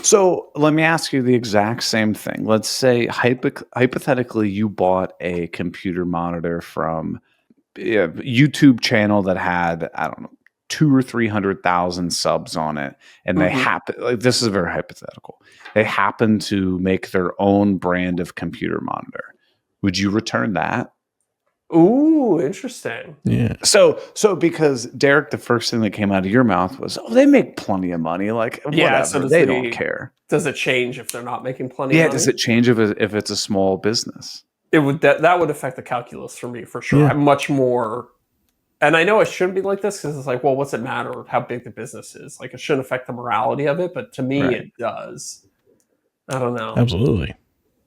So let me ask you the exact same thing. Let's say hypothetically you bought a computer monitor from a YouTube channel that had, I don't know, two or 300,000 subs on it, and they Mhm. happen, like, this is very hypothetical. They happen to make their own brand of computer monitor. Would you return that? Ooh, interesting. Yeah. So because Derek, the first thing that came out of your mouth was, "Oh, they make plenty of money. Like, Yeah, so whatever, they don't care." does it change if they're not making plenty of Yeah, money? does it change if it's a small business? It would that would affect the calculus for me for sure. Yeah. I'm much more, and I know I shouldn't be like this because it's like, well, what's it matter how big the business is? Like, it shouldn't affect the morality of it, but to me, Right. it does. I don't know. Absolutely.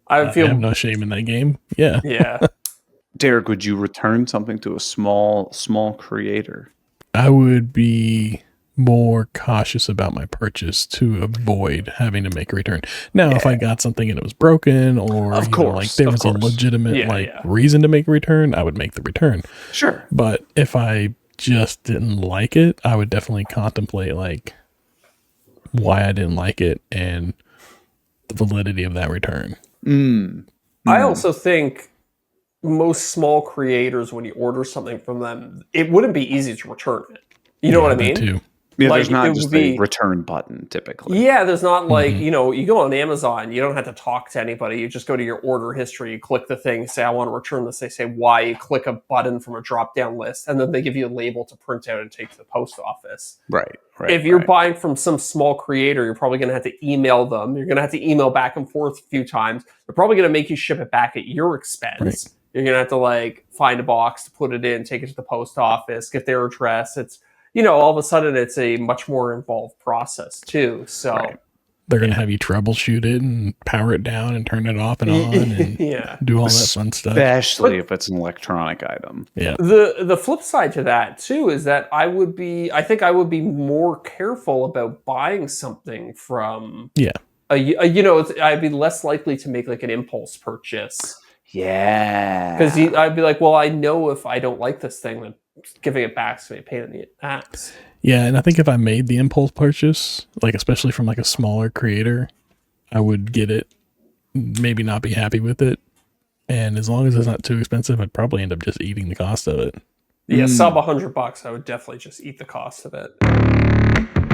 I I feel, have no shame in that game. Yeah. yeah. Derek, would you return something to a small creator? I would be more cautious about my purchase to avoid having to make a return. Now, if I got something and it was broken, or Of course, there of was a course. legitimate Yeah. reason to make a return, I would make the return. Sure. But if I just didn't like it, I would definitely contemplate why I didn't like it and the validity of that return. I also think most small creators, when you order something from them, it wouldn't be easy to return it. You know what I that mean? too. Yeah, Like, there's it not would just be- a return button typically. Yeah, there's not like, you go on Amazon, you don't have to talk to anybody. You just go to your order history, you click the thing, say, I want to return this. They say why, you click a button from a drop down list, and then they give you a label to print out and take to the post office. Right. If you're right. buying from some small creator, you're probably going to have to email them. You're going to have to email back and forth a few times. They're probably going to make you ship it back at your expense. Right. You're going to have to find a box to put it in, take it to the post office, get their address. It's, all of a sudden it's a much more involved process too. So Right. They're going to have you troubleshoot it and power it down and turn it off and on and yeah. do all that fun stuff. Especially if it's an electronic item. Yeah. The flip side to that too is that I think I would be more careful about buying something from Yeah. I'd be less likely to make an impulse purchase. Yeah. Because I'd be like, well, I know if I don't like this thing, then giving it back is going to be a pain in the ass. Yeah, and I think if I made the impulse purchase, especially from a smaller creator, I would get it, maybe not be happy with it, and as long as it's not too expensive, I'd probably end up just eating the cost of it. Yeah, sub $100, I would definitely just eat the cost of it.